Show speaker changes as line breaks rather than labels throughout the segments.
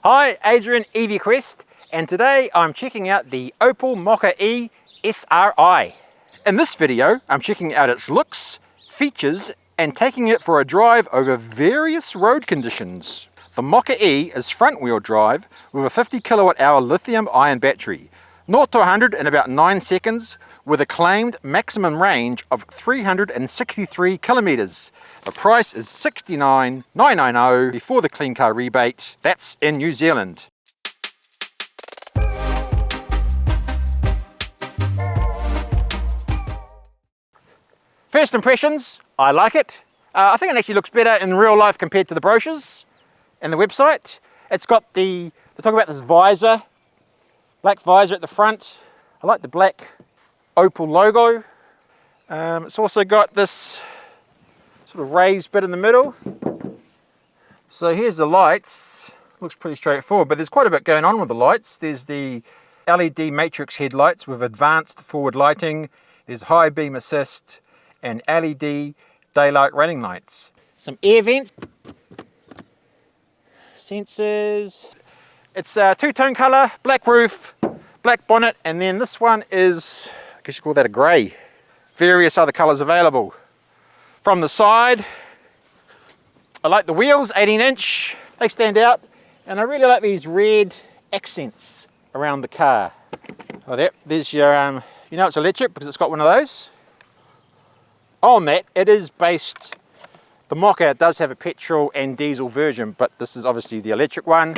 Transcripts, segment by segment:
Hi, Adrian, EV Quest, and today I'm checking out the Opel Mokka-e SRI. In this video, I'm checking out its looks, features, and taking it for a drive over various road conditions. The Mokka-e is front-wheel drive with a 50 kilowatt-hour lithium-ion battery, 0 to 100 in about 9 seconds, with a claimed maximum range of 363 kilometres. The price is $69,990 before the clean car rebate. That's in New Zealand. First impressions, I like it. I think it actually looks better in real life compared to the brochures and the website. It's got they talk about this visor, black visor at the front. I like the black Opel logo. It's also got this sort of raised bit in the middle. So here's the lights. Looks pretty straightforward, but there's quite a bit going on with the lights. There's the LED matrix headlights with advanced forward lighting. There's high beam assist and LED daylight running lights. Some air vents, sensors. It's a two-tone color, black roof, black bonnet, and then this one is, I guess you call that a grey. Various other colors available. From the side, I like the wheels, 18-inch. They stand out, and I really like these red accents around the car. Oh, there's your, you know it's electric because it's got one of those. On that, it is based, the Mokka does have a petrol and diesel version, but this is obviously the electric one.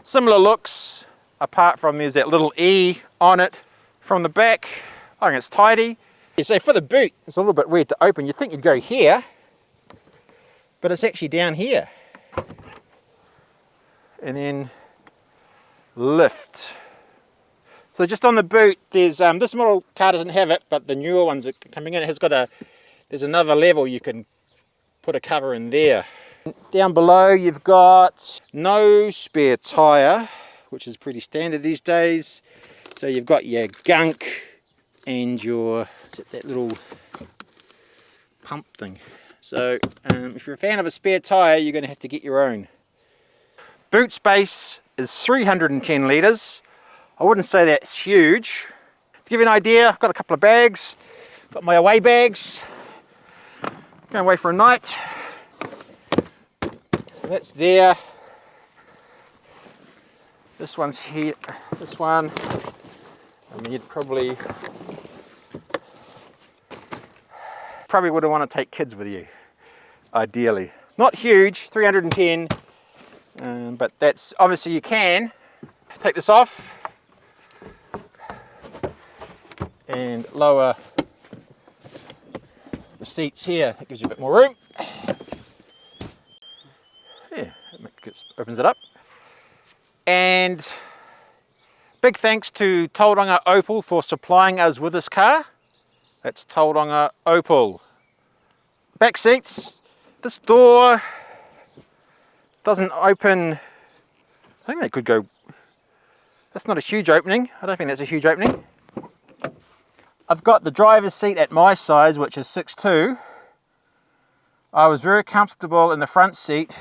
Similar looks, apart from there's that little E on it. From the back, I think it's tidy. So for the boot, it's a little bit weird to open. You'd think you'd go here, but it's actually down here. And then lift. So just on the boot, there's this model car doesn't have it, but the newer ones are coming in. It has got there's another level you can put a cover in there. Down below, you've got no spare tyre, which is pretty standard these days. So you've got your gunk and your, that little pump thing. So if you're a fan of a spare tyre, you're going to have to get your own. Boot space is 310 litres. I wouldn't say that's huge. To give you an idea, I've got a couple of bags. Got my away bags. Going away for a night. So that's there. This one's here. This one. I mean, you'd probably wouldn't want to take kids with you, ideally. Not huge, 310, but that's obviously you can take this off and lower the seats here. That gives you a bit more room. Yeah, it opens it up. And big thanks to Tauranga Opel for supplying us with this car. That's Tauranga Opel. Back seats. This door doesn't open. I think they could go. That's not a huge opening. I don't think that's a huge opening. I've got the driver's seat at my size, which is 6'2". I was very comfortable in the front seat,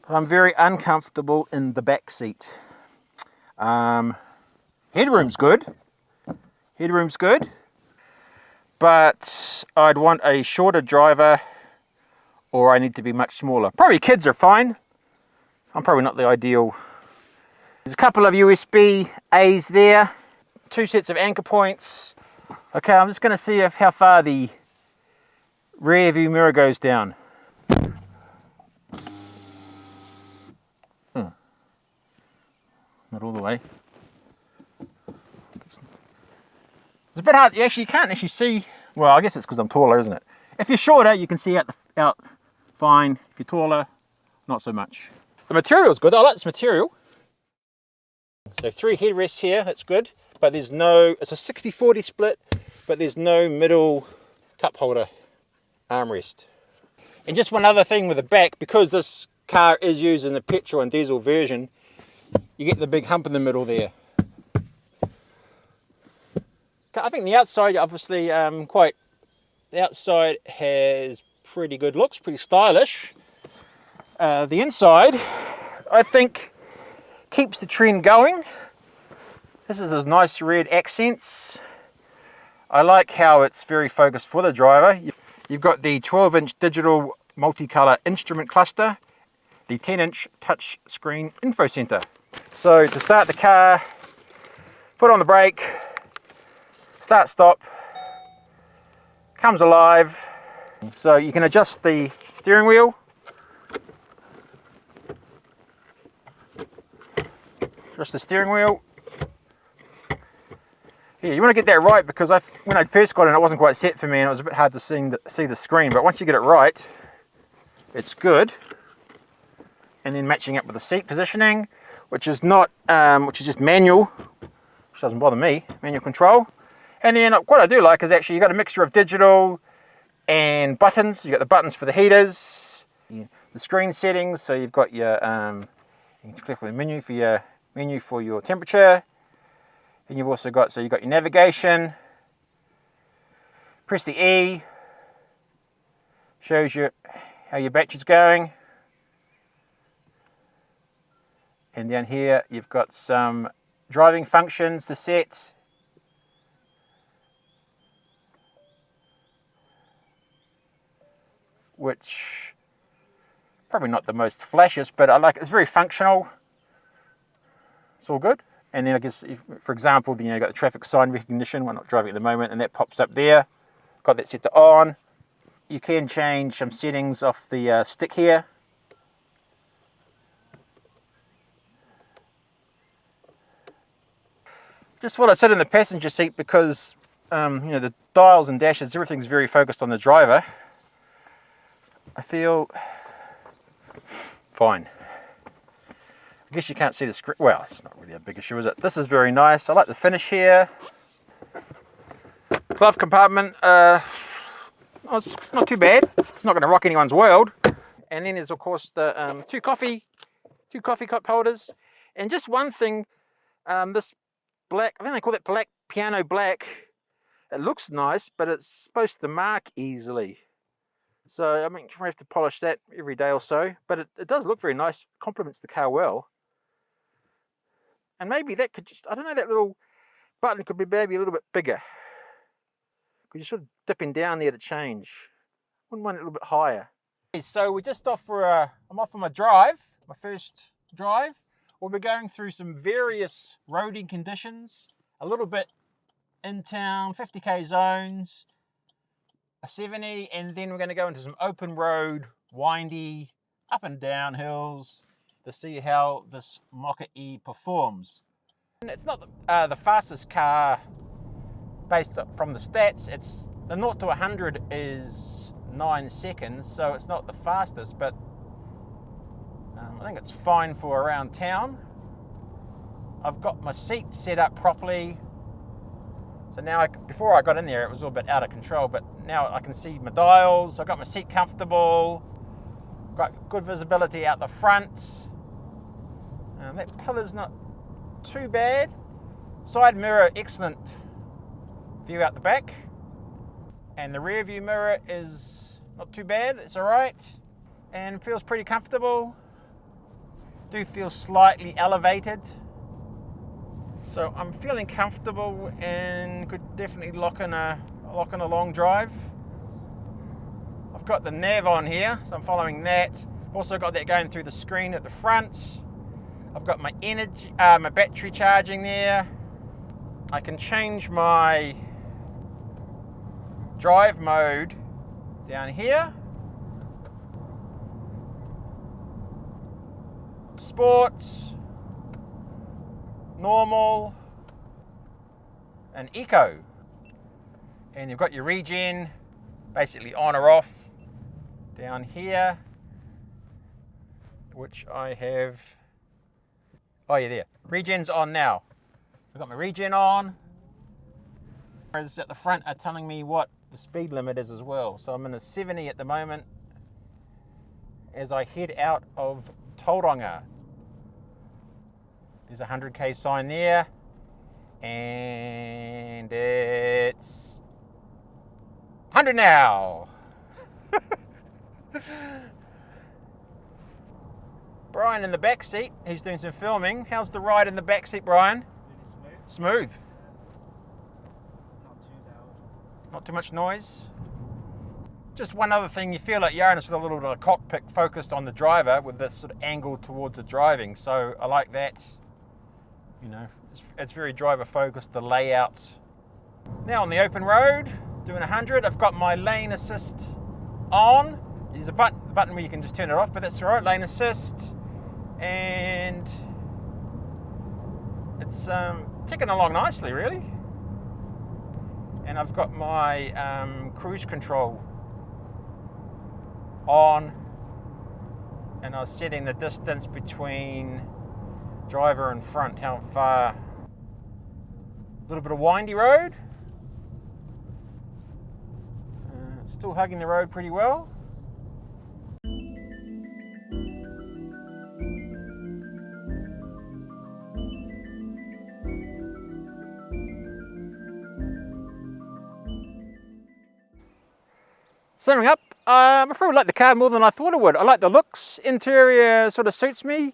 but I'm very uncomfortable in the back seat. Headroom's good. Headroom's good. But I'd want a shorter driver, or I need to be much smaller. Probably kids are fine. I'm probably not the ideal. There's a couple of USB-A's there. 2 sets of anchor points. Okay, I'm just going to see how far the rear view mirror goes down. Not all the way. It's a bit hard. You can't actually see. Well, I guess it's because I'm taller, isn't it? If you're shorter, you can see out fine. If you're taller, not so much. The material's good. I like this material. So 3 headrests here. That's good. But there's no. It's a 60-40 split, but there's no middle cup holder armrest. And just one other thing with the back, because this car is using the petrol and diesel version, you get the big hump in the middle there. I think the outside, obviously, the outside has pretty good looks, pretty stylish. The inside, I think keeps the trend going. This is those nice red accents. I like how it's very focused for the driver. You've got the 12-inch digital multicolour instrument cluster, the 10-inch touch screen info center. So to start the car, foot on the brake, start stop, comes alive. So you can adjust the steering wheel. Adjust the steering wheel. Yeah, you want to get that right, because when I first got in, it wasn't quite set for me and it was a bit hard to see the screen, but once you get it right, it's good. And then matching up with the seat positioning, which is just manual, which doesn't bother me, manual control. And then what I do like is actually you got a mixture of digital and buttons. You got the buttons for the heaters, the screen settings. So you've got your you can click on the menu for your temperature. And you've also got your navigation. Press the E, shows you how your battery's going. And down here you've got some driving functions to set. Which probably not the most flashiest, but I like it. It's very functional. It's all good. And then I guess, for example, you've got the traffic sign recognition. We're not driving at the moment, and that pops up there. Got that set to on. You can change some settings off the stick here. Just thought I'd sit in the passenger seat because the dials and dashes, everything's very focused on the driver. I feel fine. I guess you can't see the screen. Well, it's not really a big issue, is it? This is very nice. I like the finish here. Glove compartment, it's not too bad. It's not going to rock anyone's world. And then there's of course the two coffee cup holders. And just one thing, this black, I think they call it black, piano black. It looks nice, but it's supposed to mark easily. So I mean, you have to polish that every day or so. But it does look very nice. Complements the car well. And maybe that could just, I don't know, that little button could be maybe a little bit bigger. Because you're sort of dipping down there to change. Wouldn't want it a little bit higher. Okay, so we're just off I'm off on my drive, my first drive. We'll be going through some various roading conditions, a little bit in town, 50k zones, a 70, and then we're going to go into some open road, windy, up and down hills, to see how this Mokka-e performs. And it's not the fastest car based from the stats. It's the 0 to 100 is 9 seconds, so it's not the fastest, but I think it's fine for around town. I've got my seat set up properly, so now before I got in there it was a little bit out of control, but now I can see my dials. I've got my seat comfortable, got good visibility out the front. That pillar's not too bad. Side mirror, excellent view out the back. And the rear view mirror is not too bad, it's alright. And feels pretty comfortable. Do feel slightly elevated. So I'm feeling comfortable and could definitely lock in a long drive. I've got the nav on here, so I'm following that. Also got that going through the screen at the front. I've got my my battery charging there. I can change my drive mode down here. Sports, normal, and eco. And you've got your regen, basically on or off down here, which I have. Oh yeah, there. Regen's on now. I've got my regen on. At the front are telling me what the speed limit is as well. So I'm in a 70 at the moment as I head out of Tauranga. There's a 100k sign there. And it's 100 now. Brian in the back seat, he's doing some filming. How's the ride in the back seat, Brian?
Really
Smooth.
Not too loud.
Not too much noise. Just one other thing, you feel like you're in a sort of little cockpit focused on the driver with this sort of angle towards the driving. So I like that. You know, it's very driver focused, the layout. Now on the open road, doing 100, I've got my lane assist on. There's a button where you can just turn it off, but that's all right, lane assist. And it's ticking along nicely, really. And I've got my cruise control on, and I was setting the distance between driver and front, how far. A little bit of windy road. Still hugging the road pretty well. Summing up, I probably like the car more than I thought I would. I like the looks, interior sort of suits me.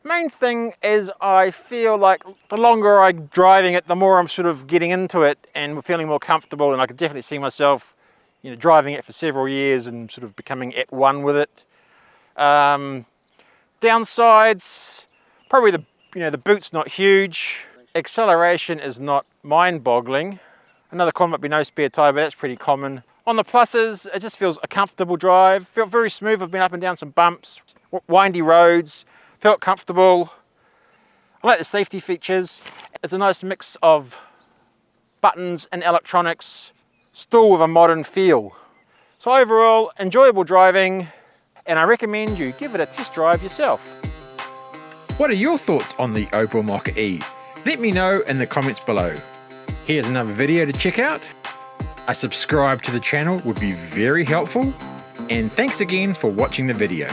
Main thing is I feel like the longer I'm driving it, the more I'm sort of getting into it and feeling more comfortable, and I could definitely see myself, you know, driving it for several years and sort of becoming at one with it. Downsides, probably the boot's not huge. Acceleration is not mind-boggling. Another con might be no spare tyre, but that's pretty common. On the pluses, it just feels a comfortable drive. Felt very smooth. I've been up and down some bumps, windy roads, felt comfortable. I like the safety features. It's a nice mix of buttons and electronics, still with a modern feel. So overall, enjoyable driving, and I recommend you give it a test drive yourself. What are your thoughts on the Opel Mokka-e? Let me know in the comments below. Here's another video to check out. A subscribe to the channel would be very helpful, and thanks again for watching the video.